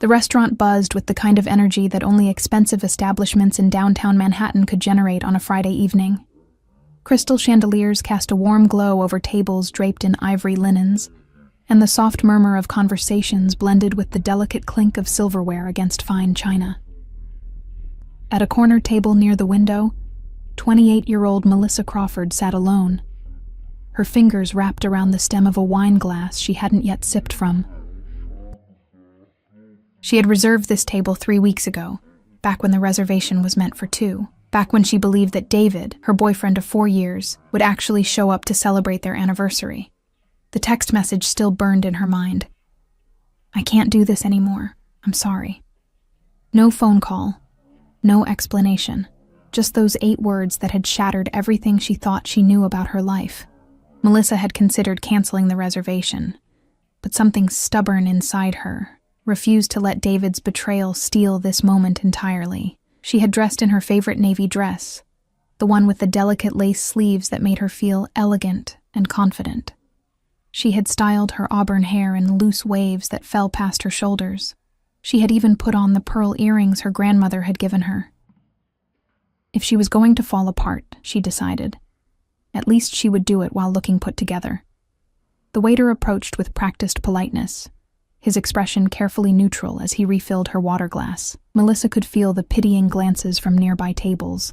The restaurant buzzed with the kind of energy that only expensive establishments in downtown Manhattan could generate on a Friday evening. Crystal chandeliers cast a warm glow over tables draped in ivory linens, and the soft murmur of conversations blended with the delicate clink of silverware against fine china. At a corner table near the window, 28-year-old Melissa Crawford sat alone, her fingers wrapped around the stem of a wine glass she hadn't yet sipped from. She had reserved this table 3 weeks ago, back when the reservation was meant for 2, back when she believed that David, her boyfriend of 4 years, would actually show up to celebrate their anniversary. The text message still burned in her mind. "I can't do this anymore. I'm sorry." No phone call, no explanation, just those 8 words that had shattered everything she thought she knew about her life. Melissa had considered canceling the reservation, but something stubborn inside her refused to let David's betrayal steal this moment entirely. She had dressed in her favorite navy dress, the one with the delicate lace sleeves that made her feel elegant and confident. She had styled her auburn hair in loose waves that fell past her shoulders. She had even put on the pearl earrings her grandmother had given her. If she was going to fall apart, she decided, at least she would do it while looking put together. The waiter approached with practiced politeness, his expression carefully neutral as he refilled her water glass. Melissa could feel the pitying glances from nearby tables,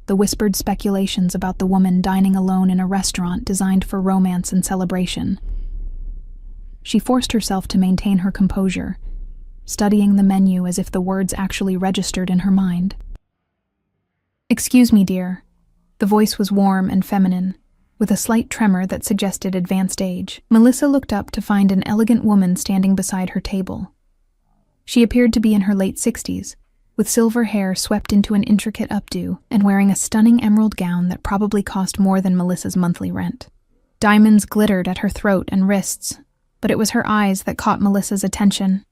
the whispered speculations about the woman dining alone in a restaurant designed for romance and celebration. She forced herself to maintain her composure, studying the menu as if the words actually registered in her mind. "Excuse me, dear." The voice was warm and feminine, with a slight tremor that suggested advanced age. Melissa looked up to find an elegant woman standing beside her table. She appeared to be in her late 60s, with silver hair swept into an intricate updo and wearing a stunning emerald gown that probably cost more than Melissa's monthly rent. Diamonds glittered at her throat and wrists, but it was her eyes that caught Melissa's attention.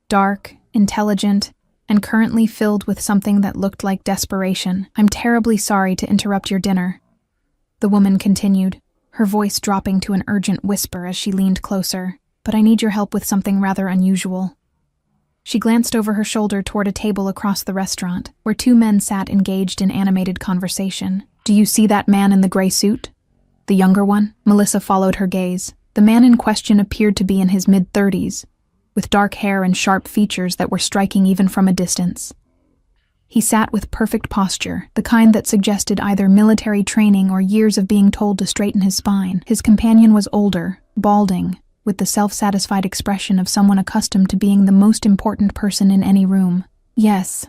Dark, intelligent, and currently filled with something that looked like desperation. "I'm terribly sorry to interrupt your dinner," the woman continued, her voice dropping to an urgent whisper as she leaned closer, "but I need your help with something rather unusual." She glanced over her shoulder toward a table across the restaurant, where 2 men sat engaged in animated conversation. "Do you see that man in the gray suit? The younger one?" Melissa followed her gaze. The man in question appeared to be in his mid-30s, with dark hair and sharp features that were striking even from a distance. He sat with perfect posture, the kind that suggested either military training or years of being told to straighten his spine. His companion was older, balding, with the self-satisfied expression of someone accustomed to being the most important person in any room. "Yes,"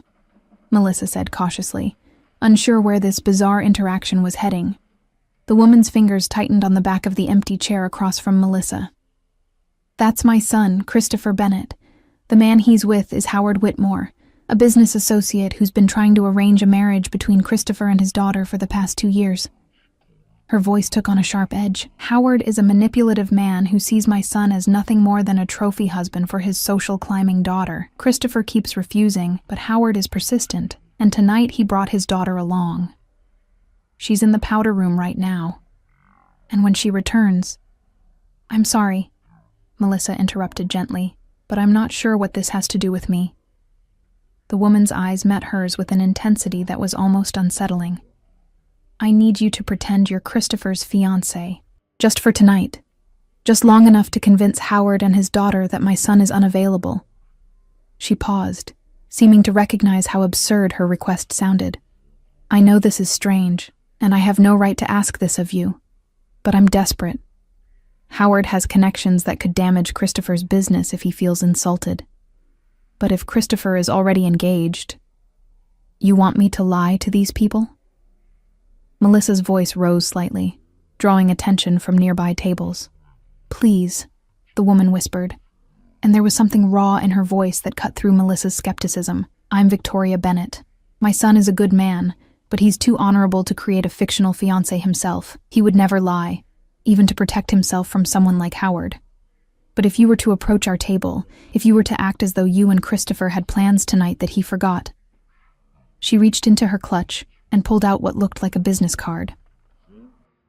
Melissa said cautiously, unsure where this bizarre interaction was heading. The woman's fingers tightened on the back of the empty chair across from Melissa. "That's my son, Christopher Bennett. The man he's with is Howard Whitmore, a business associate who's been trying to arrange a marriage between Christopher and his daughter for the past 2 years. Her voice took on a sharp edge. "Howard is a manipulative man who sees my son as nothing more than a trophy husband for his social climbing daughter. Christopher keeps refusing, but Howard is persistent, and tonight he brought his daughter along. She's in the powder room right now. And when she returns—" "I'm sorry," Melissa interrupted gently, "but I'm not sure what this has to do with me." The woman's eyes met hers with an intensity that was almost unsettling. "I need you to pretend you're Christopher's fiancé, just for tonight, just long enough to convince Howard and his daughter that my son is unavailable." She paused, seeming to recognize how absurd her request sounded. "I know this is strange, and I have no right to ask this of you, but I'm desperate. Howard has connections that could damage Christopher's business if he feels insulted. But if Christopher is already engaged, you want me to lie to these people?" Melissa's voice rose slightly, drawing attention from nearby tables. "Please," the woman whispered, and there was something raw in her voice that cut through Melissa's skepticism. "I'm Victoria Bennett. My son is a good man, but he's too honorable to create a fictional fiancé himself. He would never lie, even to protect himself from someone like Howard. But if you were to approach our table, if you were to act as though you and Christopher had plans tonight that he forgot—" She reached into her clutch and pulled out what looked like a business card.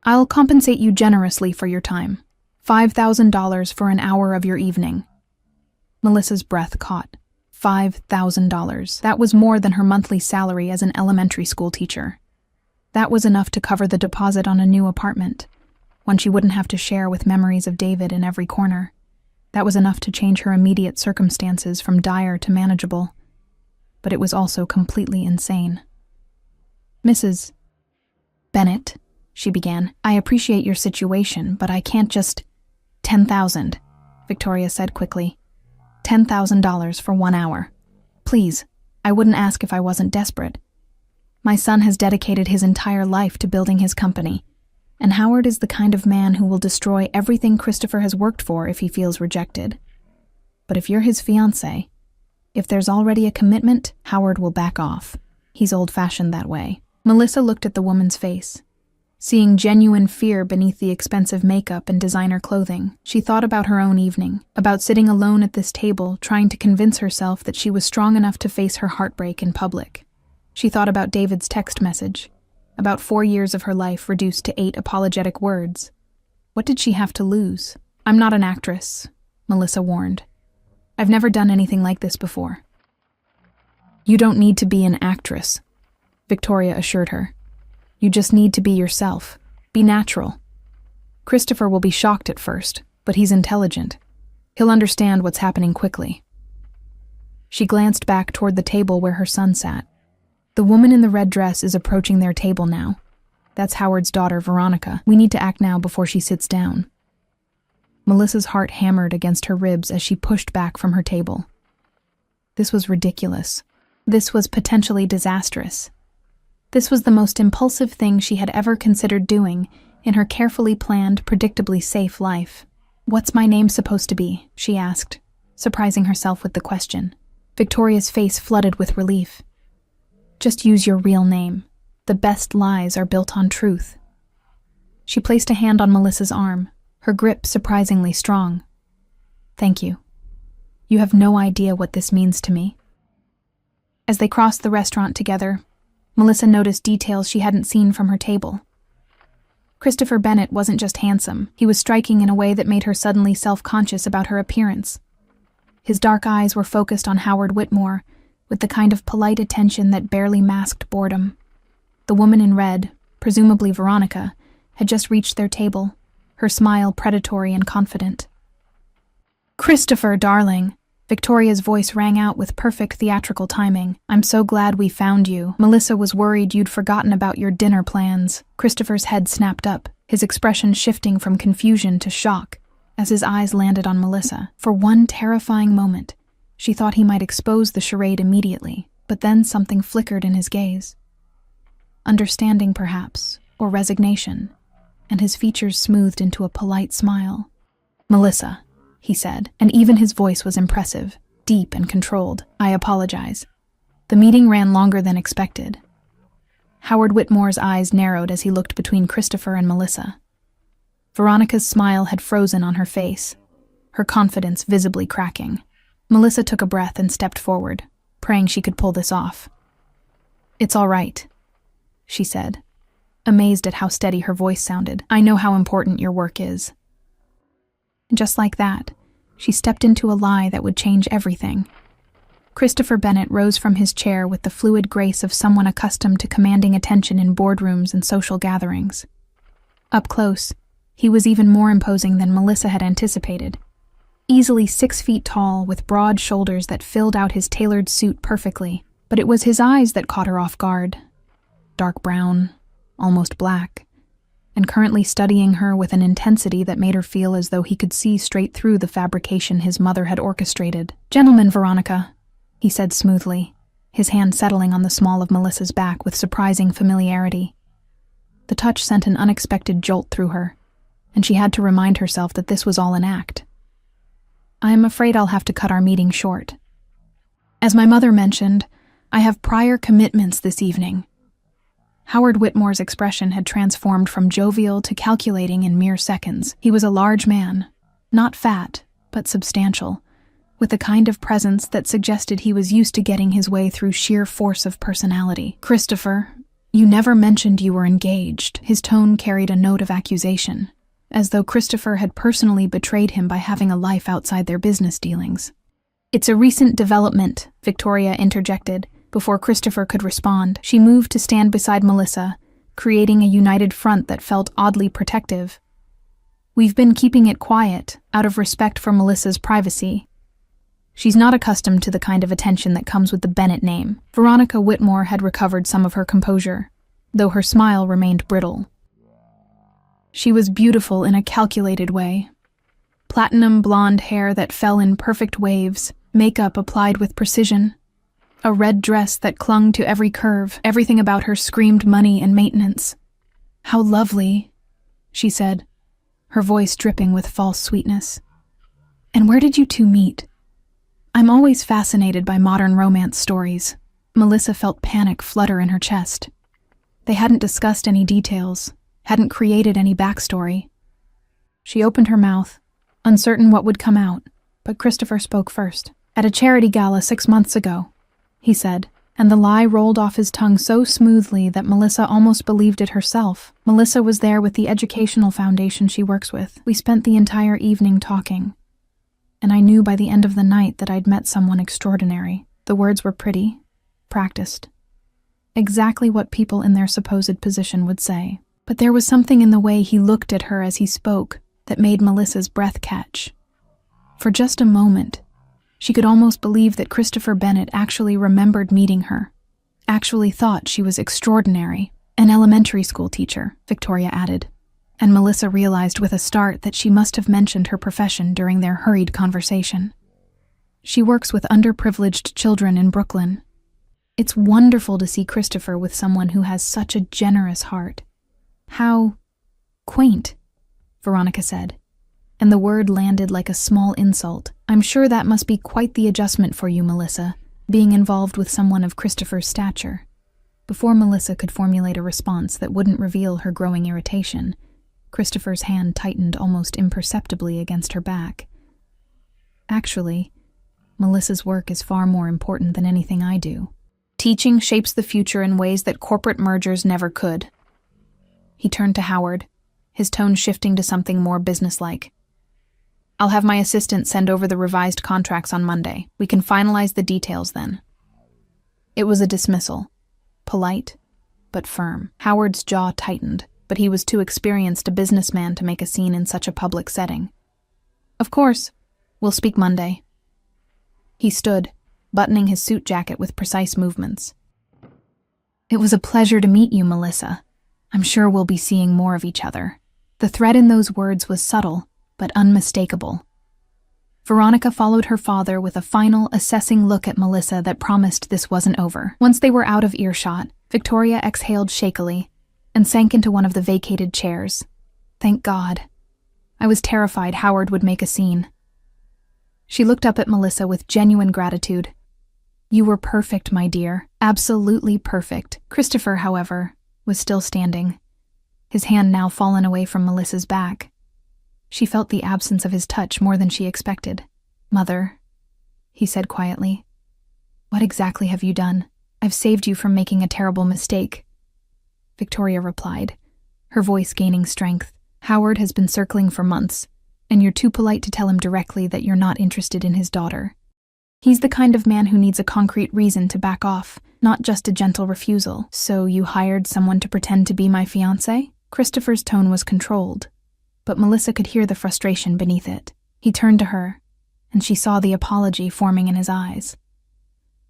"I'll compensate you generously for your time. $5,000 for an hour of your evening." Melissa's breath caught. $5,000. That was more than her monthly salary as an elementary school teacher. That was enough to cover the deposit on a new apartment, one she wouldn't have to share with memories of David in every corner. That was enough to change her immediate circumstances from dire to manageable. But it was also completely insane. "Mrs. Bennett," she began, "I appreciate your situation, but I can't just—" "10,000, Victoria said quickly. $10,000 for 1 hour. Please, I wouldn't ask if I wasn't desperate. My son has dedicated his entire life to building his company, and Howard is the kind of man who will destroy everything Christopher has worked for if he feels rejected. But if you're his fiancé, if there's already a commitment, Howard will back off. He's old-fashioned that way." Melissa looked at the woman's face. Seeing genuine fear beneath the expensive makeup and designer clothing, she thought about her own evening, about sitting alone at this table trying to convince herself that she was strong enough to face her heartbreak in public. She thought about David's text message, about 4 years of her life reduced to 8 apologetic words. What did she have to lose? "I'm not an actress," Melissa warned. "I've never done anything like this before." "You don't need to be an actress," Victoria assured her. "You just need to be yourself. Be natural. Christopher will be shocked at first, but he's intelligent. He'll understand what's happening quickly." She glanced back toward the table where her son sat. "The woman in the red dress is approaching their table now. That's Howard's daughter, Veronica. We need to act now before she sits down." Melissa's heart hammered against her ribs as she pushed back from her table. This was ridiculous. This was potentially disastrous. This was the most impulsive thing she had ever considered doing in her carefully planned, predictably safe life. "What's my name supposed to be?" she asked, surprising herself with the question. Victoria's face flooded with relief. "Just use your real name. The best lies are built on truth." She placed a hand on Melissa's arm, her grip surprisingly strong. "Thank you. You have no idea what this means to me." As they crossed the restaurant together, Melissa noticed details she hadn't seen from her table. Christopher Bennett wasn't just handsome, he was striking in a way that made her suddenly self-conscious about her appearance. His dark eyes were focused on Howard Whitmore, with the kind of polite attention that barely masked boredom. The woman in red, presumably Veronica, had just reached their table, her smile predatory and confident. "Christopher, darling," Victoria's voice rang out with perfect theatrical timing. "I'm so glad we found you. Melissa was worried you'd forgotten about your dinner plans." Christopher's head snapped up, his expression shifting from confusion to shock as his eyes landed on Melissa. For one terrifying moment, she thought he might expose the charade immediately, but then something flickered in his gaze. Understanding, perhaps, or resignation, and his features smoothed into a polite smile. "Melissa," he said, and even his voice was impressive, deep and controlled. "I apologize. The meeting ran longer than expected." Howard Whitmore's eyes narrowed as he looked between Christopher and Melissa. Veronica's smile had frozen on her face, her confidence visibly cracking. Melissa took a breath and stepped forward, praying she could pull this off. "It's all right," she said, amazed at how steady her voice sounded. "I know how important your work is." And just like that, she stepped into a lie that would change everything. Christopher Bennett rose from his chair with the fluid grace of someone accustomed to commanding attention in boardrooms and social gatherings. Up close, he was even more imposing than Melissa had anticipated. Easily 6 feet tall, with broad shoulders that filled out his tailored suit perfectly, but it was his eyes that caught her off guard. Dark brown, almost black, and currently studying her with an intensity that made her feel as though he could see straight through the fabrication his mother had orchestrated. "Gentlemen, Veronica," he said smoothly, his hand settling on the small of Melissa's back with surprising familiarity. The touch sent an unexpected jolt through her, and she had to remind herself that this was all an act. "I am afraid I'll have to cut our meeting short. As my mother mentioned, I have prior commitments this evening." Howard Whitmore's expression had transformed from jovial to calculating in mere seconds. He was a large man, not fat, but substantial, with a kind of presence that suggested he was used to getting his way through sheer force of personality. "Christopher, you never mentioned you were engaged." His tone carried a note of accusation, as though Christopher had personally betrayed him by having a life outside their business dealings. "It's a recent development," Victoria interjected. Before Christopher could respond, she moved to stand beside Melissa, creating a united front that felt oddly protective. "We've been keeping it quiet, out of respect for Melissa's privacy. She's not accustomed to the kind of attention that comes with the Bennett name." Veronica Whitmore had recovered some of her composure, though her smile remained brittle. She was beautiful in a calculated way. Platinum blonde hair that fell in perfect waves, makeup applied with precision, a red dress that clung to every curve. Everything about her screamed money and maintenance. "How lovely," she said, her voice dripping with false sweetness. "And where did you two meet?" "I'm always fascinated by modern romance stories." Melissa felt panic flutter in her chest. They hadn't discussed any details, hadn't created any backstory. She opened her mouth, uncertain what would come out, but Christopher spoke first. "At a charity gala 6 months ago," he said, and the lie rolled off his tongue so smoothly that Melissa almost believed it herself. Melissa was there with the educational foundation she works with. "We spent the entire evening talking, and I knew by the end of the night that I'd met someone extraordinary." The words were pretty, practiced, exactly what people in their supposed position would say. But there was something in the way he looked at her as he spoke that made Melissa's breath catch. For just a moment, she could almost believe that Christopher Bennett actually remembered meeting her, actually thought she was extraordinary. "An elementary school teacher," Victoria added, and Melissa realized with a start that she must have mentioned her profession during their hurried conversation. "She works with underprivileged children in Brooklyn. It's wonderful to see Christopher with someone who has such a generous heart." "How quaint," Veronica said, and the word landed like a small insult. "I'm sure that must be quite the adjustment for you, Melissa, being involved with someone of Christopher's stature." Before Melissa could formulate a response that wouldn't reveal her growing irritation, Christopher's hand tightened almost imperceptibly against her back. "Actually, Melissa's work is far more important than anything I do. Teaching shapes the future in ways that corporate mergers never could." He turned to Howard, his tone shifting to something more businesslike. "I'll have my assistant send over the revised contracts on Monday. We can finalize the details then." It was a dismissal, polite, but firm. Howard's jaw tightened, but he was too experienced a businessman to make a scene in such a public setting. "Of course, we'll speak Monday." He stood, buttoning his suit jacket with precise movements. "It was a pleasure to meet you, Melissa. I'm sure we'll be seeing more of each other." The thread in those words was subtle, but unmistakable. Veronica followed her father with a final, assessing look at Melissa that promised this wasn't over. Once they were out of earshot, Victoria exhaled shakily and sank into one of the vacated chairs. "Thank God. I was terrified Howard would make a scene." She looked up at Melissa with genuine gratitude. "You were perfect, my dear. Absolutely perfect." Christopher, however, was still standing, his hand now fallen away from Melissa's back. She felt the absence of his touch more than she expected. "Mother," he said quietly, "what exactly have you done? I've saved you from making a terrible mistake." Victoria replied, her voice gaining strength. "Howard has been circling for months, and you're too polite to tell him directly that you're not interested in his daughter. He's the kind of man who needs a concrete reason to back off, not just a gentle refusal." "So you hired someone to pretend to be my fiancé?" Christopher's tone was controlled, but Melissa could hear the frustration beneath it. He turned to her, and she saw the apology forming in his eyes.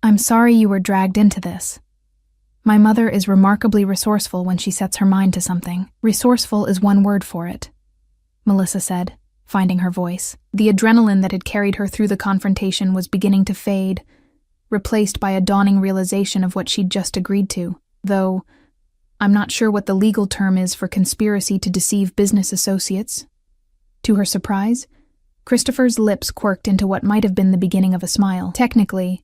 "I'm sorry you were dragged into this. My mother is remarkably resourceful when she sets her mind to something." "Resourceful is one word for it," Melissa said, finding her voice. The adrenaline that had carried her through the confrontation was beginning to fade, replaced by a dawning realization of what she'd just agreed to, though I'm not sure what the legal term is for conspiracy to deceive business associates. To her surprise, Christopher's lips quirked into what might have been the beginning of a smile. "Technically,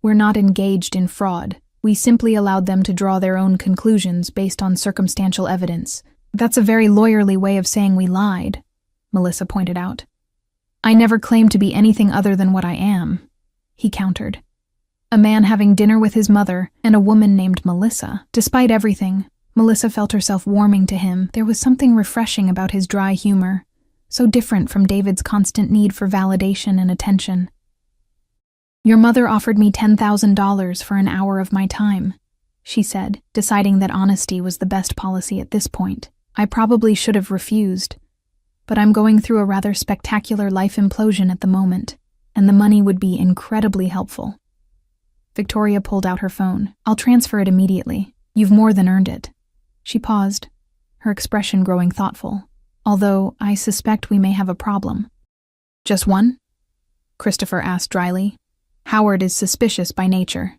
we're not engaged in fraud. We simply allowed them to draw their own conclusions based on circumstantial evidence." "That's a very lawyerly way of saying we lied," Melissa pointed out. "I never claimed to be anything other than what I am," he countered. "A man having dinner with his mother and a woman named Melissa." Despite everything, Melissa felt herself warming to him. There was something refreshing about his dry humor, so different from David's constant need for validation and attention. Your mother offered me $10,000 for an hour of my time, she said, deciding that honesty was the best policy at this point. I probably should have refused, but I'm going through a rather spectacular life implosion at the moment, and the money would be incredibly helpful. Victoria pulled out her phone. I'll transfer it immediately. You've more than earned it. She paused, her expression growing thoughtful. Although I suspect we may have a problem. Just one? Christopher asked dryly. Howard is suspicious by nature.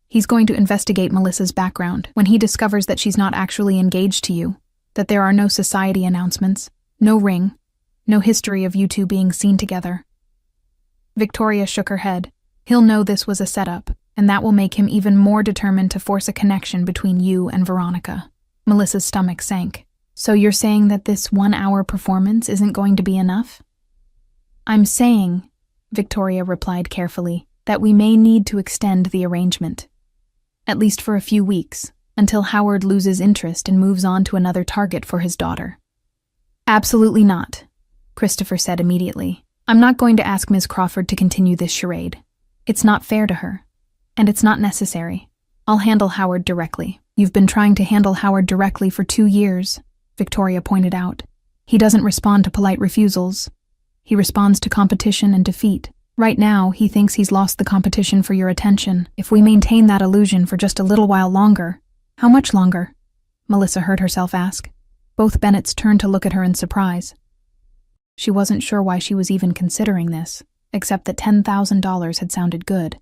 He's going to investigate Melissa's background when he discovers that she's not actually engaged to you, that there are no society announcements, no ring, no history of you two being seen together. Victoria shook her head. He'll know this was a setup, and that will make him even more determined to force a connection between you and Veronica. Melissa's stomach sank. So you're saying that this 1-hour performance isn't going to be enough? I'm saying, Victoria replied carefully, that we may need to extend the arrangement. At least for a few weeks, until Howard loses interest and moves on to another target for his daughter. Absolutely not, Christopher said immediately. I'm not going to ask Ms. Crawford to continue this charade. It's not fair to her, and it's not necessary. I'll handle Howard directly. You've been trying to handle Howard directly for 2 years, Victoria pointed out. He doesn't respond to polite refusals. He responds to competition and defeat. Right now, he thinks he's lost the competition for your attention. If we maintain that illusion for just a little while longer— How much longer? Melissa heard herself ask. Both Bennetts turned to look at her in surprise. She wasn't sure why she was even considering this, except that $10,000 had sounded good,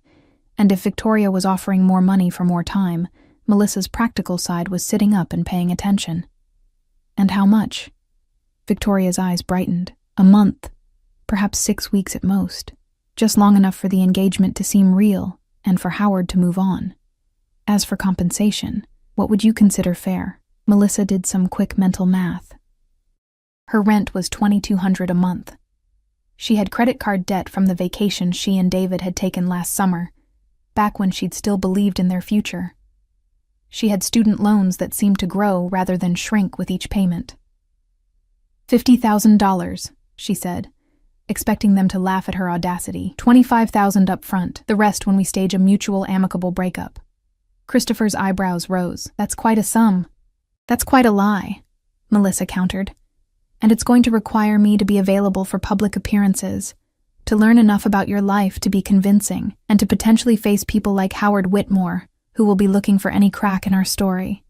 and if Victoria was offering more money for more time, Melissa's practical side was sitting up and paying attention. And how much? Victoria's eyes brightened. A month, perhaps 6 weeks at most, just long enough for the engagement to seem real and for Howard to move on. As for compensation, what would you consider fair? Melissa did some quick mental math. Her rent was $2,200 a month. She had credit card debt from the vacation she and David had taken last summer, back when she'd still believed in their future. She had student loans that seemed to grow rather than shrink with each payment. $50,000, she said, expecting them to laugh at her audacity. $25,000 up front, the rest when we stage a mutual amicable breakup. Christopher's eyebrows rose. That's quite a sum. That's quite a lie, Melissa countered. And it's going to require me to be available for public appearances, to learn enough about your life to be convincing, and to potentially face people like Howard Whitmore, who will be looking for any crack in our story.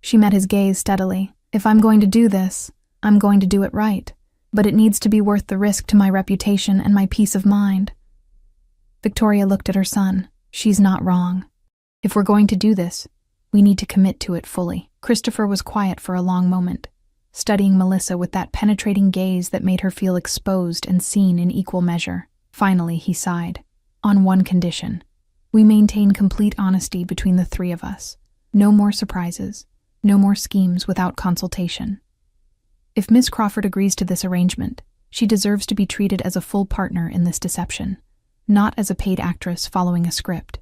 She met his gaze steadily. If I'm going to do this, I'm going to do it right, but it needs to be worth the risk to my reputation and my peace of mind. Victoria looked at her son. She's not wrong. If we're going to do this, we need to commit to it fully. Christopher was quiet for a long moment, studying Melissa with that penetrating gaze that made her feel exposed and seen in equal measure. Finally, he sighed. On one condition. We maintain complete honesty between the three of us. No more surprises. No more schemes without consultation. If Miss Crawford agrees to this arrangement, she deserves to be treated as a full partner in this deception, not as a paid actress following a script.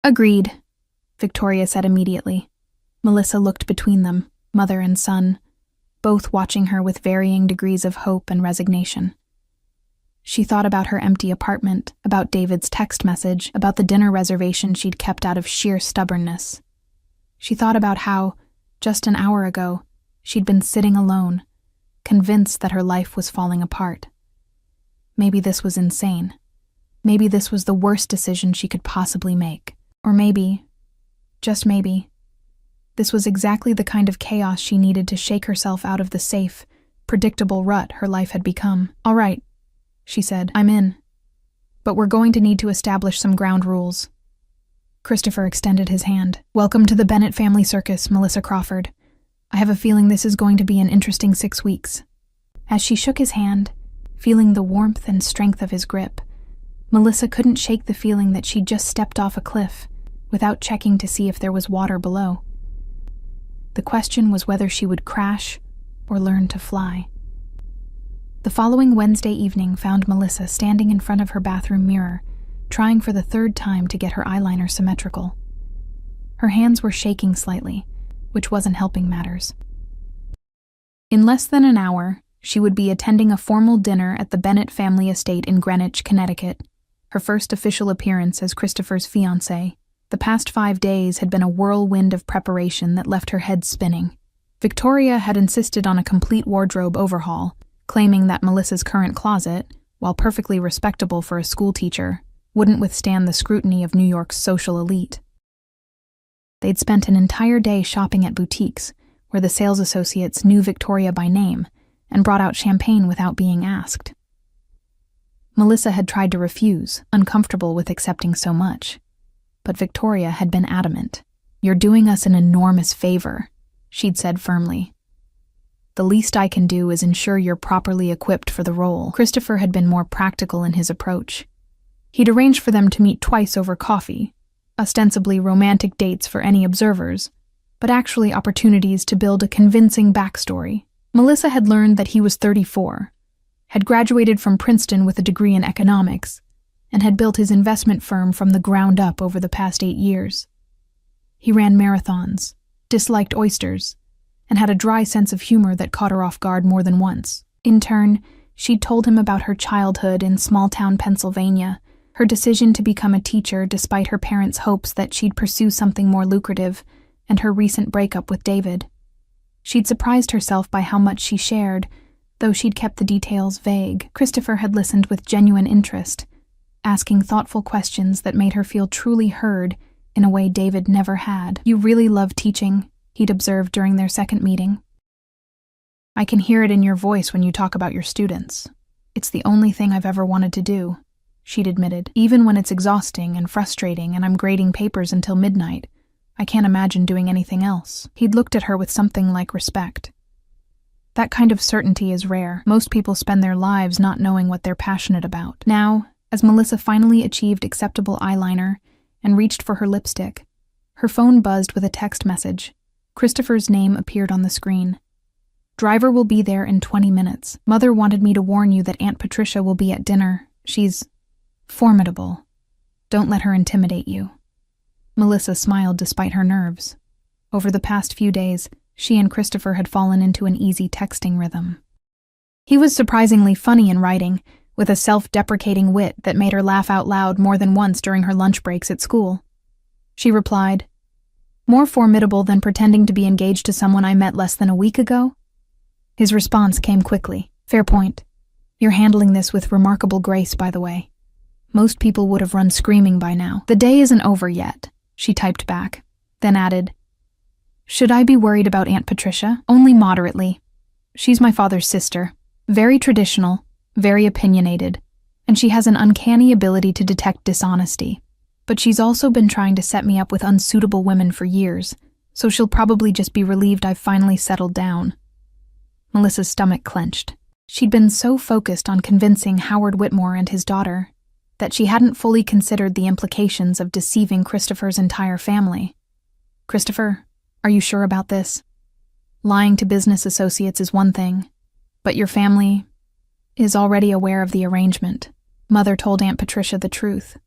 Agreed, Victoria said immediately. Melissa looked between them, mother and son, both watching her with varying degrees of hope and resignation. She thought about her empty apartment, about David's text message, about the dinner reservation she'd kept out of sheer stubbornness. She thought about how, just an hour ago, she'd been sitting alone, convinced that her life was falling apart. Maybe this was insane. Maybe this was the worst decision she could possibly make. Or maybe, just maybe, this was exactly the kind of chaos she needed to shake herself out of the safe, predictable rut her life had become. All right, she said, I'm in. But we're going to need to establish some ground rules. Christopher extended his hand. Welcome to the Bennett family circus, Melissa Crawford. I have a feeling this is going to be an interesting 6 weeks. As she shook his hand, feeling the warmth and strength of his grip, Melissa couldn't shake the feeling that she'd just stepped off a cliff without checking to see if there was water below. The question was whether she would crash or learn to fly. The following Wednesday evening found Melissa standing in front of her bathroom mirror, trying for the 3rd time to get her eyeliner symmetrical. Her hands were shaking slightly, which wasn't helping matters. In less than an hour, she would be attending a formal dinner at the Bennett family estate in Greenwich, Connecticut. Her first official appearance as Christopher's fiancé. The past 5 days had been a whirlwind of preparation that left her head spinning. Victoria had insisted on a complete wardrobe overhaul, claiming that Melissa's current closet, while perfectly respectable for a schoolteacher, wouldn't withstand the scrutiny of New York's social elite. They'd spent an entire day shopping at boutiques, where the sales associates knew Victoria by name and brought out champagne without being asked. Melissa had tried to refuse, uncomfortable with accepting so much. But Victoria had been adamant. "You're doing us an enormous favor," she'd said firmly. "The least I can do is ensure you're properly equipped for the role." Christopher had been more practical in his approach. He'd arranged for them to meet twice over coffee, ostensibly romantic dates for any observers, but actually opportunities to build a convincing backstory. Melissa had learned that he was 34, had graduated from Princeton with a degree in economics, and had built his investment firm from the ground up over the past 8 years. He ran marathons, disliked oysters, and had a dry sense of humor that caught her off guard more than once. In turn, she'd told him about her childhood in small-town Pennsylvania, her decision to become a teacher despite her parents' hopes that she'd pursue something more lucrative, and her recent breakup with David. She'd surprised herself by how much she shared, though she'd kept the details vague. Christopher had listened with genuine interest, asking thoughtful questions that made her feel truly heard in a way David never had. "You really love teaching," he'd observed during their second meeting. "I can hear it in your voice when you talk about your students. It's the only thing I've ever wanted to do," she'd admitted. "Even when it's exhausting and frustrating and I'm grading papers until midnight, I can't imagine doing anything else." He'd looked at her with something like respect. That kind of certainty is rare. Most people spend their lives not knowing what they're passionate about. Now, as Melissa finally achieved acceptable eyeliner and reached for her lipstick, her phone buzzed with a text message. Christopher's name appeared on the screen. "Driver will be there in 20 minutes. Mother wanted me to warn you that Aunt Patricia will be at dinner. She's formidable. Don't let her intimidate you." Melissa smiled despite her nerves. Over the past few days, she and Christopher had fallen into an easy texting rhythm. He was surprisingly funny in writing, with a self-deprecating wit that made her laugh out loud more than once during her lunch breaks at school. She replied, "More formidable than pretending to be engaged to someone I met less than a week ago?" His response came quickly. "Fair point. You're handling this with remarkable grace, by the way. Most people would have run screaming by now." "The day isn't over yet," she typed back, then added, "Should I be worried about Aunt Patricia? Only moderately. She's my father's sister. Very traditional, very opinionated, and she has an uncanny ability to detect dishonesty. But she's also been trying to set me up with unsuitable women for years, so she'll probably just be relieved I've finally settled down." Melissa's stomach clenched. She'd been so focused on convincing Howard Whitmore and his daughter that she hadn't fully considered the implications of deceiving Christopher's entire family. "Christopher, are you sure about this? Lying to business associates is one thing, but your family is already aware of the arrangement." Mother told Aunt Patricia the truth.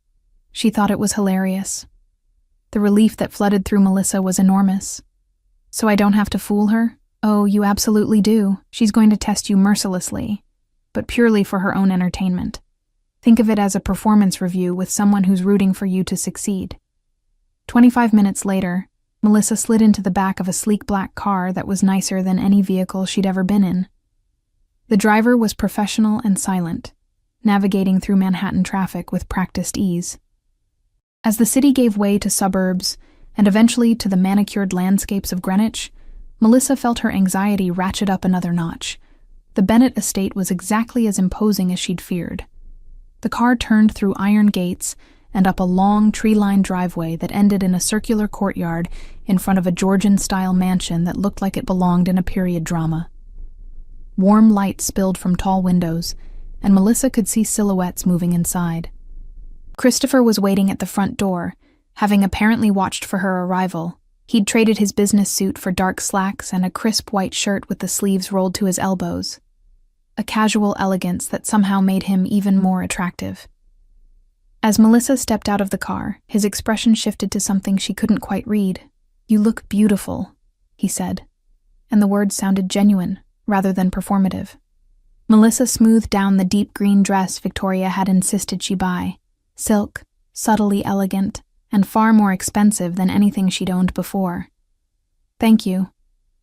She thought it was hilarious. The relief that flooded through Melissa was enormous. "So I don't have to fool her?" "Oh, you absolutely do. She's going to test you mercilessly, but purely for her own entertainment. Think of it as a performance review with someone who's rooting for you to succeed." 25 minutes later, Melissa slid into the back of a sleek black car that was nicer than any vehicle she'd ever been in. The driver was professional and silent, navigating through Manhattan traffic with practiced ease. As the city gave way to suburbs and eventually to the manicured landscapes of Greenwich, Melissa felt her anxiety ratchet up another notch. The Bennett estate was exactly as imposing as she'd feared. The car turned through iron gates and up a long, tree-lined driveway that ended in a circular courtyard in front of a Georgian-style mansion that looked like it belonged in a period drama. Warm light spilled from tall windows, and Melissa could see silhouettes moving inside. Christopher was waiting at the front door, having apparently watched for her arrival. He'd traded his business suit for dark slacks and a crisp white shirt with the sleeves rolled to his elbows. A casual elegance that somehow made him even more attractive. As Melissa stepped out of the car, his expression shifted to something she couldn't quite read. "You look beautiful," he said, and the words sounded genuine rather than performative. Melissa smoothed down the deep green dress Victoria had insisted she buy, silk, subtly elegant, and far more expensive than anything she'd owned before. "Thank you.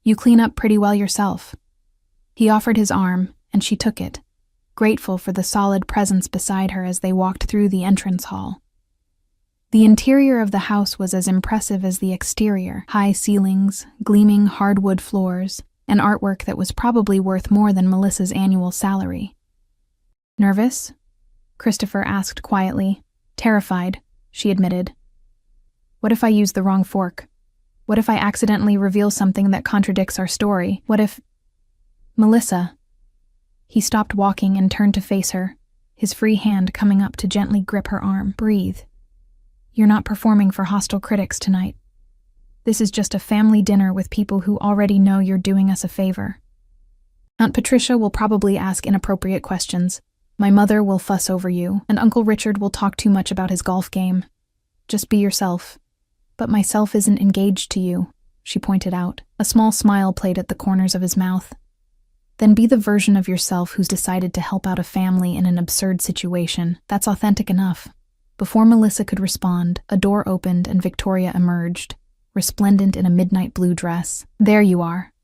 You clean up pretty well yourself." He offered his arm, and she took it, grateful for the solid presence beside her as they walked through the entrance hall. The interior of the house was as impressive as the exterior: high ceilings, gleaming hardwood floors, and artwork that was probably worth more than Melissa's annual salary. "Nervous?" Christopher asked quietly. "Terrified," she admitted. "What if I use the wrong fork? What if I accidentally reveal something that contradicts our story? What if—" "Melissa." He stopped walking and turned to face her, his free hand coming up to gently grip her arm. "Breathe. You're not performing for hostile critics tonight. This is just a family dinner with people who already know you're doing us a favor. Aunt Patricia will probably ask inappropriate questions. My mother will fuss over you, and Uncle Richard will talk too much about his golf game. Just be yourself." "But myself isn't engaged to you," she pointed out. A small smile played at the corners of his mouth. "Then be the version of yourself who's decided to help out a family in an absurd situation. That's authentic enough." Before Melissa could respond, a door opened and Victoria emerged, resplendent in a midnight blue dress. "There you are."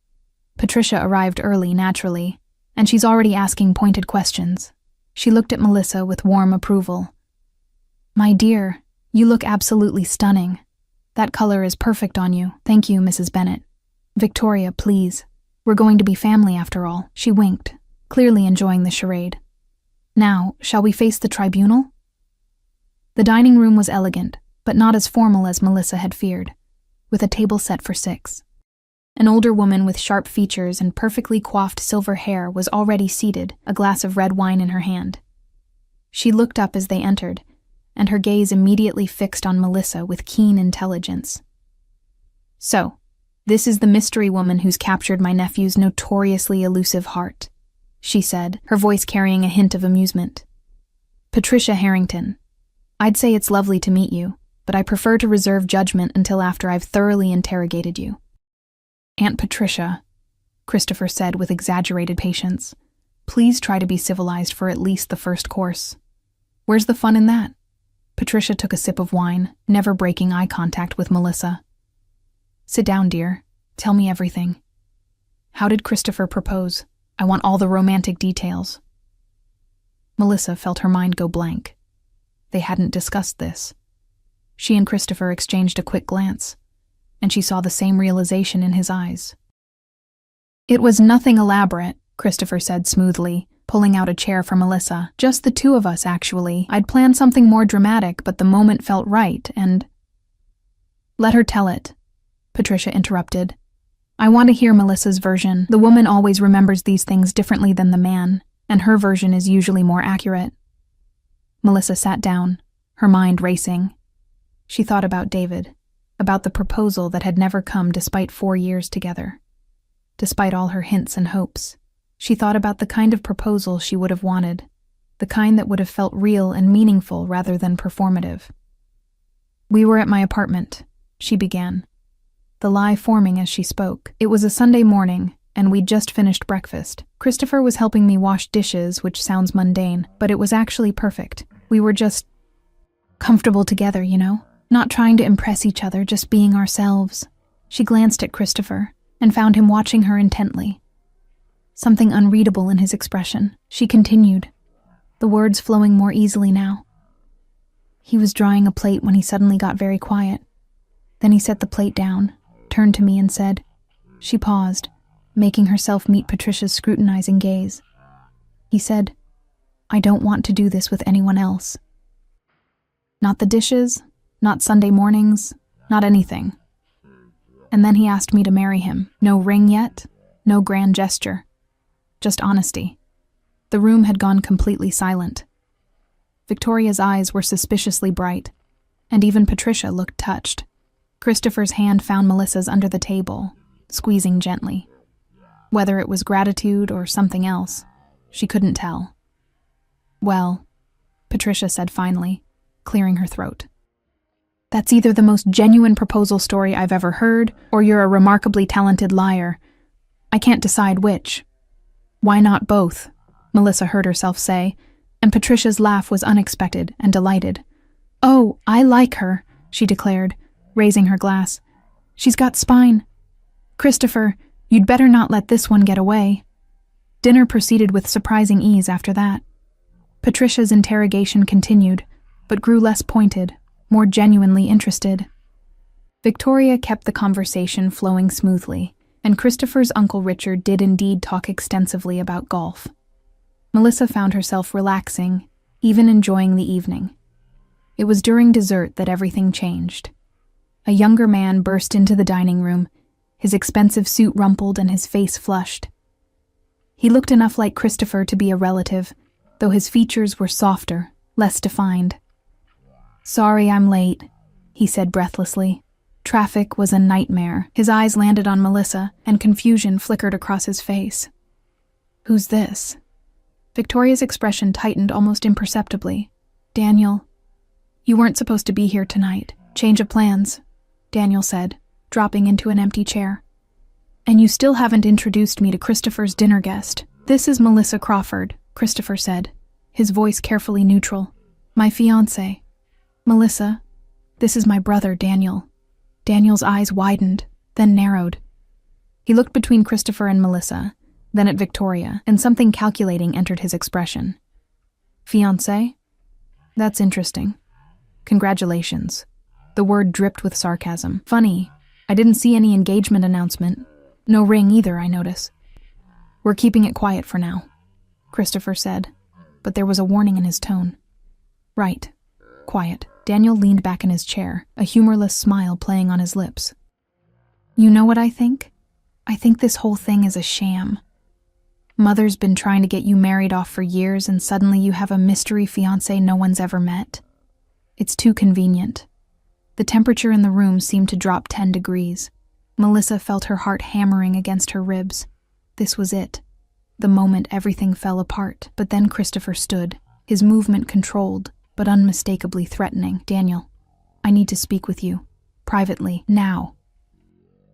Patricia arrived early, naturally, and she's already asking pointed questions. She looked at Melissa with warm approval. "My dear, you look absolutely stunning. That color is perfect on you. Thank you, Mrs. Bennet. Victoria, please. We're going to be family after all." She winked, clearly enjoying the charade. "Now, shall we face the tribunal?" The dining room was elegant, but not as formal as Melissa had feared, with a table set for 6. An older woman with sharp features and perfectly coiffed silver hair was already seated, a glass of red wine in her hand. She looked up as they entered, and her gaze immediately fixed on Melissa with keen intelligence. "So, this is the mystery woman who's captured my nephew's notoriously elusive heart," she said, her voice carrying a hint of amusement. "Patricia Harrington. I'd say it's lovely to meet you, but I prefer to reserve judgment until after I've thoroughly interrogated you." "Aunt Patricia," Christopher said with exaggerated patience, "please try to be civilized for at least the first course. Where's the fun in that?" Patricia took a sip of wine, never breaking eye contact with Melissa. "Sit down, dear. Tell me everything. How did Christopher propose? I want all the romantic details." Melissa felt her mind go blank. They hadn't discussed this. She and Christopher exchanged a quick glance, and she saw the same realization in his eyes. "It was nothing elaborate," Christopher said smoothly, pulling out a chair for Melissa. "Just the two of us, actually. I'd planned something more dramatic, but the moment felt right, and—" "Let her tell it," Patricia interrupted. "I want to hear Melissa's version. The woman always remembers these things differently than the man, and her version is usually more accurate." Melissa sat down, her mind racing. She thought about David, about the proposal that had never come despite 4 years together. Despite all her hints and hopes, she thought about the kind of proposal she would have wanted, the kind that would have felt real and meaningful rather than performative. "We were at my apartment," she began, the lie forming as she spoke. "It was a Sunday morning, and we'd just finished breakfast. Christopher was helping me wash dishes, which sounds mundane, but it was actually perfect. We were just comfortable together, you know? Not trying to impress each other, just being ourselves." She glanced at Christopher and found him watching her intently. Something unreadable in his expression. She continued, the words flowing more easily now. "He was drying a plate when he suddenly got very quiet. Then he set the plate down, turned to me and said—" She paused, making herself meet Patricia's scrutinizing gaze. "He said, 'I don't want to do this with anyone else.' Not the dishes, not Sunday mornings, not anything. And then he asked me to marry him. No ring yet, no grand gesture. Just honesty." The room had gone completely silent. Victoria's eyes were suspiciously bright, and even Patricia looked touched. Christopher's hand found Melissa's under the table, squeezing gently. Whether it was gratitude or something else, she couldn't tell. "Well," Patricia said finally, clearing her throat. "That's either the most genuine proposal story I've ever heard, or you're a remarkably talented liar. I can't decide which." "Why not both?" Melissa heard herself say, and Patricia's laugh was unexpected and delighted. "Oh, I like her," she declared, raising her glass. "She's got spine. Christopher, you'd better not let this one get away." Dinner proceeded with surprising ease after that. Patricia's interrogation continued, but grew less pointed, more genuinely interested. Victoria kept the conversation flowing smoothly, and Christopher's Uncle Richard did indeed talk extensively about golf. Melissa found herself relaxing, even enjoying the evening. It was during dessert that everything changed. A younger man burst into the dining room, his expensive suit rumpled and his face flushed. He looked enough like Christopher to be a relative, though his features were softer, less defined. "Sorry I'm late," he said breathlessly. Traffic was a nightmare. His eyes landed on Melissa, and confusion flickered across his face. "Who's this?" Victoria's expression tightened almost imperceptibly. "Daniel, you weren't supposed to be here tonight. Change of plans," Daniel said, dropping into an empty chair. "And you still haven't introduced me to Christopher's dinner guest." "This is Melissa Crawford," Christopher said, his voice carefully neutral. "My fiancé. Melissa, this is my brother, Daniel." Daniel's eyes widened, then narrowed. He looked between Christopher and Melissa, then at Victoria, and something calculating entered his expression. "Fiancé? That's interesting. Congratulations." The word dripped with sarcasm. "Funny, I didn't see any engagement announcement. No ring either, I notice." "We're keeping it quiet for now," Christopher said, but there was a warning in his tone. "Right. Quiet." Daniel leaned back in his chair, a humorless smile playing on his lips. "You know what I think? I think this whole thing is a sham. Mother's been trying to get you married off for years, and suddenly you have a mystery fiancé no one's ever met. It's too convenient." The temperature in the room seemed to drop 10 degrees. Melissa felt her heart hammering against her ribs. This was it. The moment everything fell apart, but then Christopher stood, his movement controlled, but unmistakably threatening. "Daniel, I need to speak with you. Privately, now."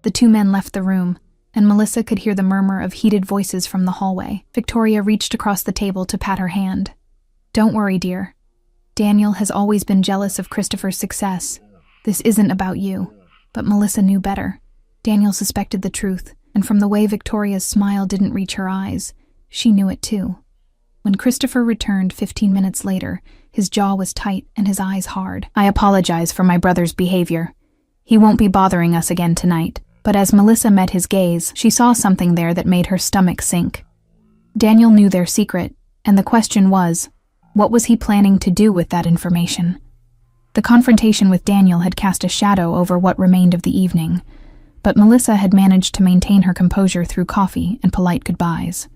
The two men left the room, and Melissa could hear the murmur of heated voices from the hallway. Victoria reached across the table to pat her hand. "Don't worry, dear. Daniel has always been jealous of Christopher's success. This isn't about you." But Melissa knew better. Daniel suspected the truth, and from the way Victoria's smile didn't reach her eyes, she knew it too. When Christopher returned 15 minutes later, his jaw was tight and his eyes hard. "I apologize for my brother's behavior. He won't be bothering us again tonight." But as Melissa met his gaze, she saw something there that made her stomach sink. Daniel knew their secret, and the question was, what was he planning to do with that information? The confrontation with Daniel had cast a shadow over what remained of the evening, but Melissa had managed to maintain her composure through coffee and polite goodbyes.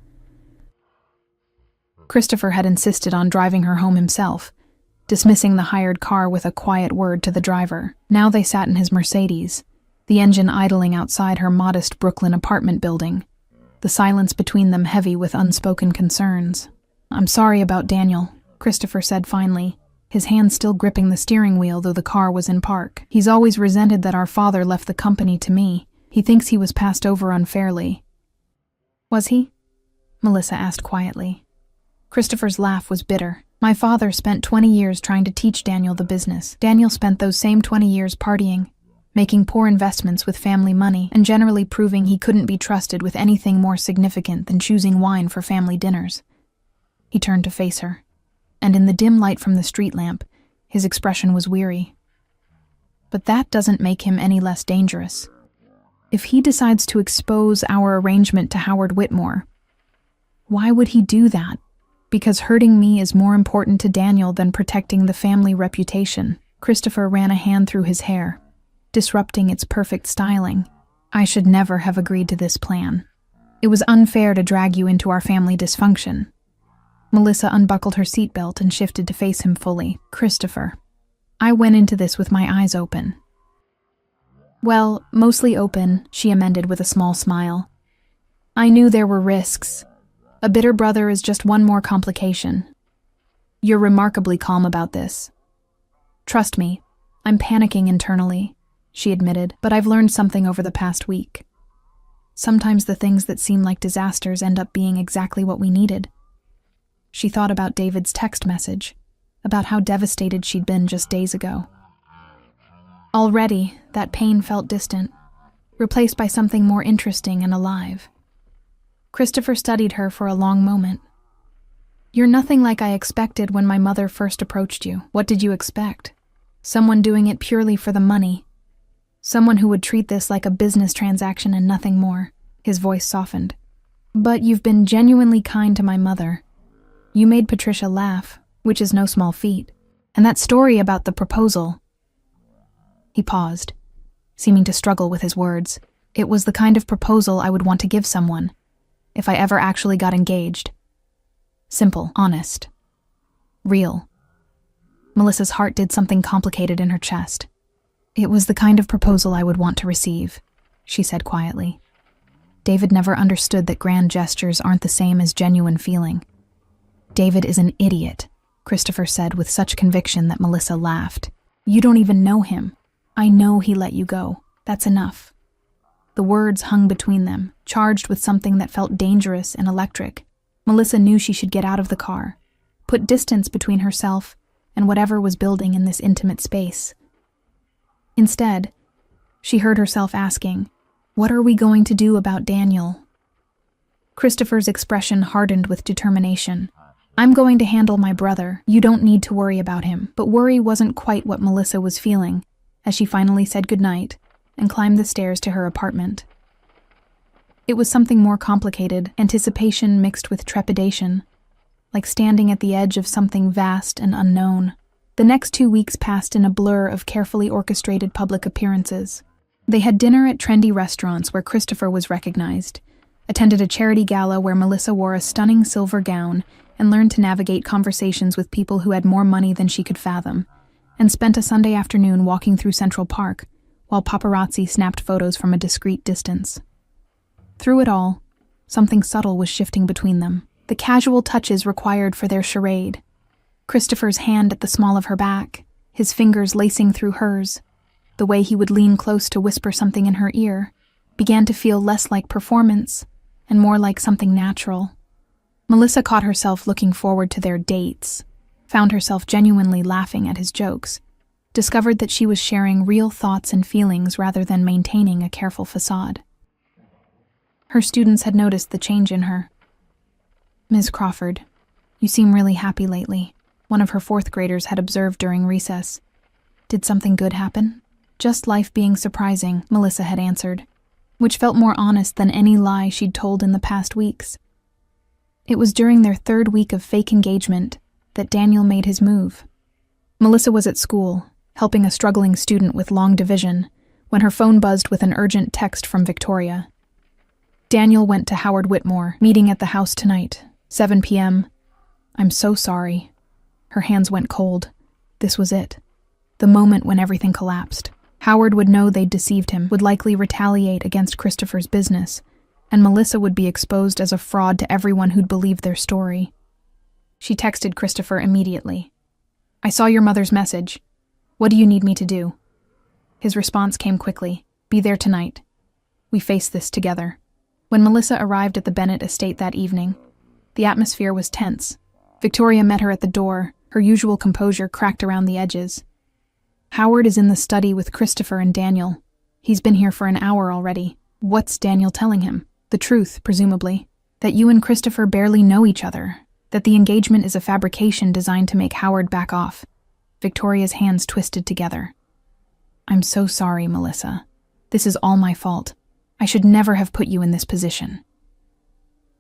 Christopher had insisted on driving her home himself, dismissing the hired car with a quiet word to the driver. Now they sat in his Mercedes, the engine idling outside her modest Brooklyn apartment building, the silence between them heavy with unspoken concerns. "I'm sorry about Daniel," Christopher said finally, his hand still gripping the steering wheel though the car was in park. "He's always resented that our father left the company to me. He thinks he was passed over unfairly." "Was he?" Melissa asked quietly. Christopher's laugh was bitter. "My father spent 20 years trying to teach Daniel the business. Daniel spent those same 20 years partying, making poor investments with family money, and generally proving he couldn't be trusted with anything more significant than choosing wine for family dinners." He turned to face her, and in the dim light from the street lamp, his expression was weary. "But that doesn't make him any less dangerous. If he decides to expose our arrangement to Howard Whitmore, why would he do that? Because hurting me is more important to Daniel than protecting the family reputation." Christopher ran a hand through his hair, disrupting its perfect styling. "I should never have agreed to this plan. It was unfair to drag you into our family dysfunction." Melissa unbuckled her seatbelt and shifted to face him fully. "Christopher, I went into this with my eyes open." "Well, mostly open," she amended with a small smile. "I knew there were risks. A bitter brother is just one more complication. You're remarkably calm about this." "Trust me, I'm panicking internally," she admitted, "but I've learned something over the past week. Sometimes the things that seem like disasters end up being exactly what we needed." She thought about David's text message. about how devastated she'd been just days ago. Already, that pain felt distant, replaced by something more interesting and alive. Christopher studied her for a long moment. "You're nothing like I expected when my mother first approached you. What did you expect? Someone doing it purely for the money. Someone who would treat this like a business transaction and nothing more." His voice softened. "But you've been genuinely kind to my mother. You made Patricia laugh, which is no small feat. And that story about the proposal..." He paused, seeming to struggle with his words. "It was the kind of proposal I would want to give someone, if I ever actually got engaged. Simple, honest, real." Melissa's heart did something complicated in her chest. "It was the kind of proposal I would want to receive," she said quietly. David never understood that grand gestures aren't the same as genuine feeling. "David is an idiot," Christopher said with such conviction that Melissa laughed. "You don't even know him. I know he let you go. That's enough." The words hung between them, charged with something that felt dangerous and electric. Melissa knew she should get out of the car, put distance between herself and whatever was building in this intimate space. Instead, she heard herself asking, "What are we going to do about Daniel?" Christopher's expression hardened with determination. "I'm going to handle my brother. You don't need to worry about him." But worry wasn't quite what Melissa was feeling as she finally said goodnight and climbed the stairs to her apartment. It was something more complicated, anticipation mixed with trepidation, like standing at the edge of something vast and unknown. The next 2 weeks passed in a blur of carefully orchestrated public appearances. They had dinner at trendy restaurants where Christopher was recognized, attended a charity gala where Melissa wore a stunning silver gown and learned to navigate conversations with people who had more money than she could fathom, and spent a Sunday afternoon walking through Central Park while paparazzi snapped photos from a discreet distance. Through it all, something subtle was shifting between them, the casual touches required for their charade. Christopher's hand at the small of her back, his fingers lacing through hers, the way he would lean close to whisper something in her ear, began to feel less like performance and more like something natural. Melissa caught herself looking forward to their dates, found herself genuinely laughing at his jokes, discovered that she was sharing real thoughts and feelings rather than maintaining a careful facade. Her students had noticed the change in her. "Ms. Crawford, you seem really happy lately," one of her fourth graders had observed during recess. "Did something good happen?" "Just life being surprising," Melissa had answered, which felt more honest than any lie she'd told in the past weeks. It was during their 3rd week of fake engagement that Daniel made his move. Melissa was at school, helping a struggling student with long division, when her phone buzzed with an urgent text from Victoria. "Daniel went to Howard Whitmore, meeting at the house tonight, 7 p.m. I'm so sorry." Her hands went cold. This was it. The moment when everything collapsed. Howard would know they'd deceived him, would likely retaliate against Christopher's business, and Melissa would be exposed as a fraud to everyone who'd believed their story. She texted Christopher immediately. "I saw your mother's message. What do you need me to do?" His response came quickly. "Be there tonight. We face this together." When Melissa arrived at the Bennett estate that evening, the atmosphere was tense. Victoria met her at the door, her usual composure cracked around the edges. "Howard is in the study with Christopher and Daniel. He's been here for an hour already." "What's Daniel telling him?" "The truth, presumably. That you and Christopher barely know each other. That the engagement is a fabrication designed to make Howard back off." Victoria's hands twisted together. "I'm so sorry, Melissa. This is all my fault. I should never have put you in this position."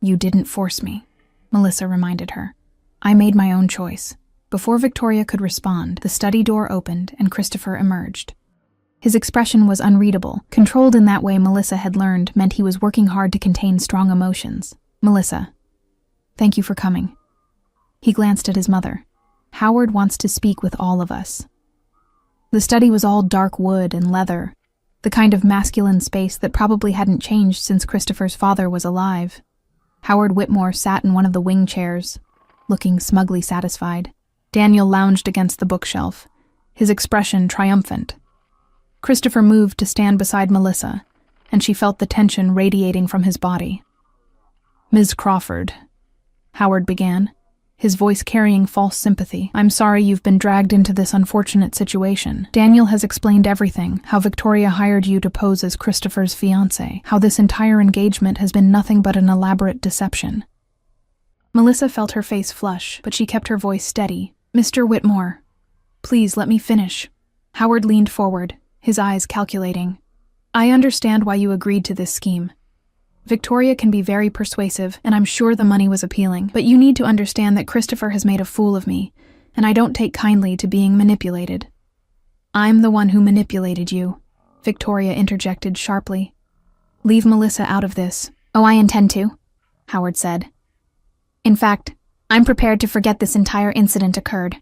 "You didn't force me," Melissa reminded her. "I made my own choice." Before Victoria could respond, the study door opened and Christopher emerged. His expression was unreadable, controlled in that way Melissa had learned meant he was working hard to contain strong emotions. "Melissa, thank you for coming." He glanced at his mother. "Howard wants to speak with all of us." The study was all dark wood and leather, the kind of masculine space that probably hadn't changed since Christopher's father was alive. Howard Whitmore sat in one of the wing chairs, looking smugly satisfied. Daniel lounged against the bookshelf, his expression triumphant. Christopher moved to stand beside Melissa, and she felt the tension radiating from his body. "Ms. Crawford," Howard began, his voice carrying false sympathy. "I'm sorry you've been dragged into this unfortunate situation. Daniel has explained everything, how Victoria hired you to pose as Christopher's fiancé, how this entire engagement has been nothing but an elaborate deception." Melissa felt her face flush, but she kept her voice steady. "Mr. Whitmore, please let me finish." Howard leaned forward, his eyes calculating. "I understand why you agreed to this scheme. Victoria can be very persuasive, and I'm sure the money was appealing, but you need to understand that Christopher has made a fool of me, and I don't take kindly to being manipulated." "I'm the one who manipulated you," Victoria interjected sharply. "Leave Melissa out of this." "Oh, I intend to," Howard said. "In fact, I'm prepared to forget this entire incident occurred.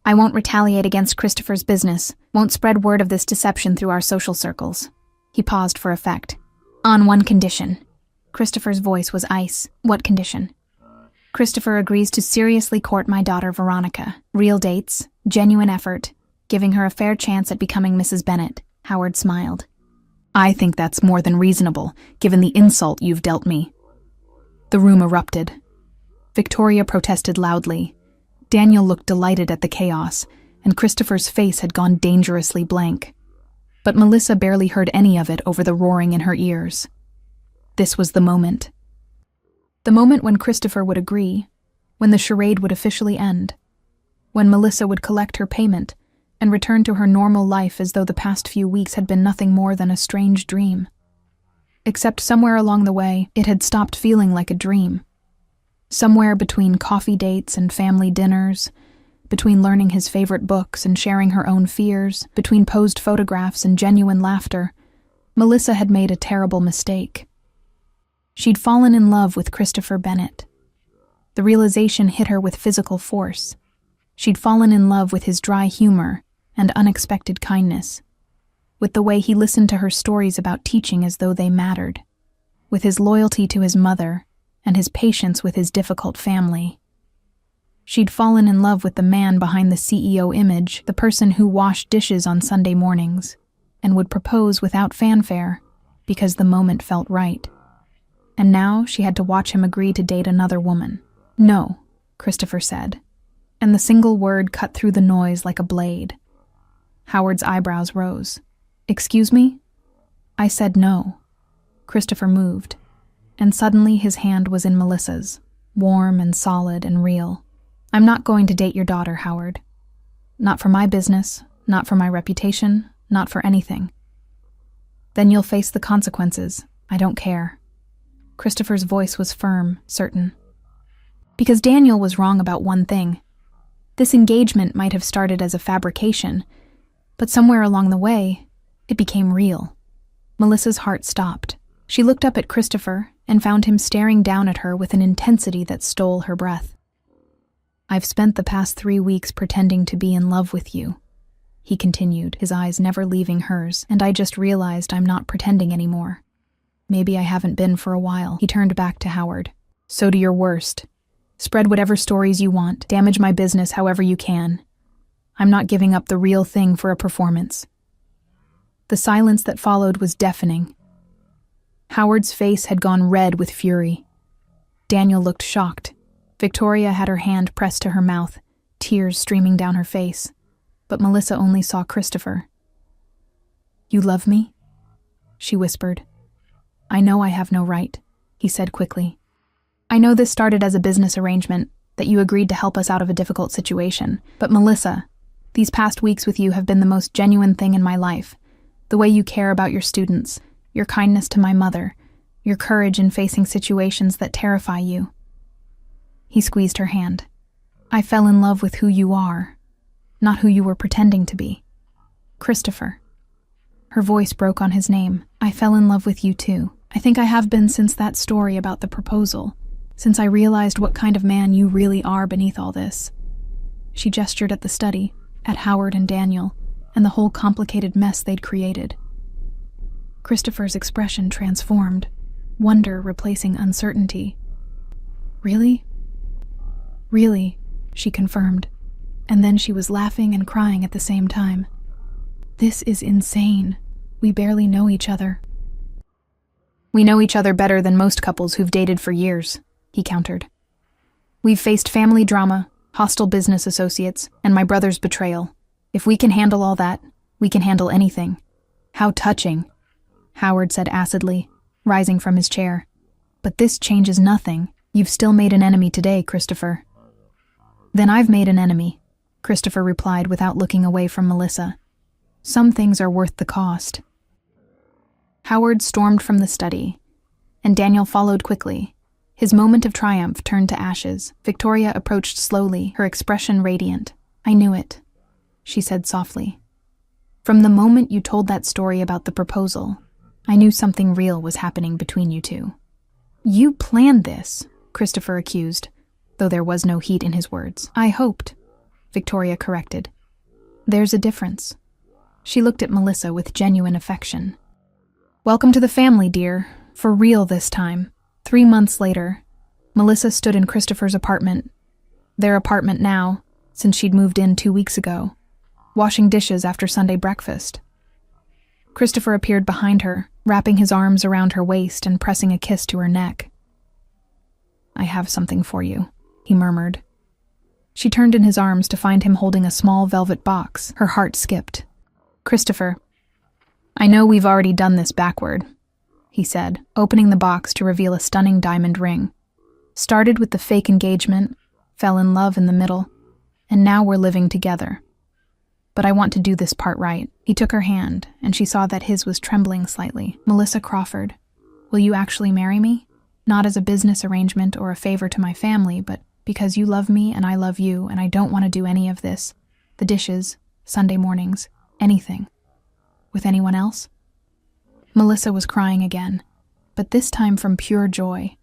I won't retaliate against Christopher's business, won't spread word of this deception through our social circles." He paused for effect. "On one condition." Christopher's voice was ice. "What condition?" "Christopher agrees to seriously court my daughter Veronica. Real dates, genuine effort, giving her a fair chance at becoming Mrs. Bennet." Howard smiled. "I think that's more than reasonable, given the insult you've dealt me." The room erupted. Victoria protested loudly. Daniel looked delighted at the chaos, and Christopher's face had gone dangerously blank. But Melissa barely heard any of it over the roaring in her ears. This was the moment. The moment when Christopher would agree, when the charade would officially end, when Melissa would collect her payment and return to her normal life as though the past few weeks had been nothing more than a strange dream. Except somewhere along the way, it had stopped feeling like a dream. Somewhere between coffee dates and family dinners, between learning his favorite books and sharing her own fears, between posed photographs and genuine laughter, Melissa had made a terrible mistake. She'd fallen in love with Christopher Bennet. The realization hit her with physical force. She'd fallen in love with his dry humor and unexpected kindness, with the way he listened to her stories about teaching as though they mattered, with his loyalty to his mother and his patience with his difficult family. She'd fallen in love with the man behind the CEO image, the person who washed dishes on Sunday mornings, and would propose without fanfare because the moment felt right. And now she had to watch him agree to date another woman. "No," Christopher said, and the single word cut through the noise like a blade. Howard's eyebrows rose. "Excuse me?" "I said no." Christopher moved, and suddenly his hand was in Melissa's, warm and solid and real. "I'm not going to date your daughter, Howard. Not for my business, not for my reputation, not for anything." "Then you'll face the consequences. I don't care." Christopher's voice was firm, certain. "Because Daniel was wrong about one thing. This engagement might have started as a fabrication, but somewhere along the way, it became real." Melissa's heart stopped. She looked up at Christopher and found him staring down at her with an intensity that stole her breath. "I've spent the past 3 weeks pretending to be in love with you," he continued, his eyes never leaving hers, "and I just realized I'm not pretending anymore. Maybe I haven't been for a while." He turned back to Howard. "So do your worst. Spread whatever stories you want, damage my business however you can. I'm not giving up the real thing for a performance." The silence that followed was deafening. Howard's face had gone red with fury. Daniel looked shocked. Victoria had her hand pressed to her mouth, tears streaming down her face, but Melissa only saw Christopher. "You love me?" she whispered. "I know I have no right," he said quickly. "I know this started as a business arrangement, that you agreed to help us out of a difficult situation, but Melissa, these past weeks with you have been the most genuine thing in my life. The way you care about your students, your kindness to my mother, your courage in facing situations that terrify you." He squeezed her hand. "I fell in love with who you are, not who you were pretending to be. Christopher." Her voice broke on his name. "I fell in love with you too. I think I have been since that story about the proposal, since I realized what kind of man you really are beneath all this." She gestured at the study, at Howard and Daniel, and the whole complicated mess they'd created. Christopher's expression transformed, wonder replacing uncertainty. "Really?" "Really," she confirmed, and then she was laughing and crying at the same time. "This is insane. We barely know each other." "We know each other better than most couples who've dated for years," he countered. We've faced family drama, hostile business associates, and my brother's betrayal. If we can handle all that, we can handle anything. How touching, Howard said acidly, rising from his chair. But this changes nothing. You've still made an enemy today, Christopher. Then I've made an enemy, Christopher replied without looking away from Melissa. Some things are worth the cost. Howard stormed from the study, and Daniel followed quickly. His moment of triumph turned to ashes. Victoria approached slowly, her expression radiant. I knew it, she said softly. From the moment you told that story about the proposal, I knew something real was happening between you two. You planned this, Christopher accused, though there was no heat in his words. I hoped, Victoria corrected. There's a difference. She looked at Melissa with genuine affection. Welcome to the family, dear. For real this time. 3 months later, Melissa stood in Christopher's apartment, their apartment now, since she'd moved in 2 weeks ago, washing dishes after Sunday breakfast. Christopher appeared behind her, wrapping his arms around her waist and pressing a kiss to her neck. I have something for you, he murmured. She turned in his arms to find him holding a small velvet box. Her heart skipped. Christopher, I know we've already done this backward, he said, opening the box to reveal a stunning diamond ring. Started with the fake engagement, fell in love in the middle, and now we're living together. But I want to do this part right. He took her hand, and she saw that his was trembling slightly. Melissa Crawford, will you actually marry me? Not as a business arrangement or a favor to my family, but because you love me and I love you, and I don't want to do any of this. The dishes, Sunday mornings, anything. With anyone else? Melissa was crying again, but this time from pure joy.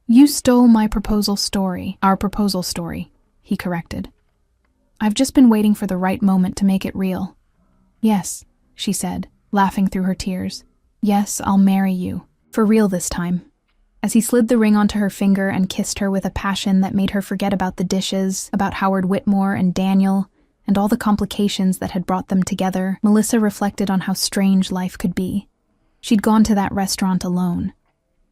You stole my proposal story, our proposal story, he corrected. I've just been waiting for the right moment to make it real. Yes, she said, laughing through her tears. Yes, I'll marry you. For real this time. As he slid the ring onto her finger and kissed her with a passion that made her forget about the dishes, about Howard Whitmore and Daniel, and all the complications that had brought them together, Melissa reflected on how strange life could be. She'd gone to that restaurant alone,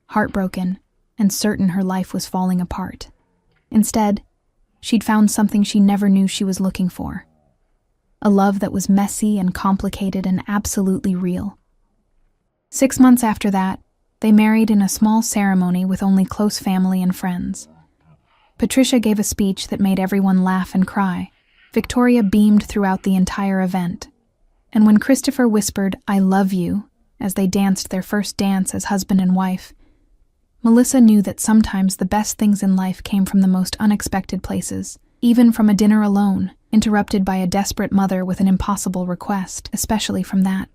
heartbroken, and certain her life was falling apart. Instead, she'd found something she never knew she was looking for. A love that was messy and complicated and absolutely real. 6 months after that, they married in a small ceremony with only close family and friends. Patricia gave a speech that made everyone laugh and cry. Victoria beamed throughout the entire event. And when Christopher whispered, I love you, as they danced their first dance as husband and wife, Melissa knew that sometimes the best things in life came from the most unexpected places, even from a dinner alone, interrupted by a desperate mother with an impossible request, especially from that.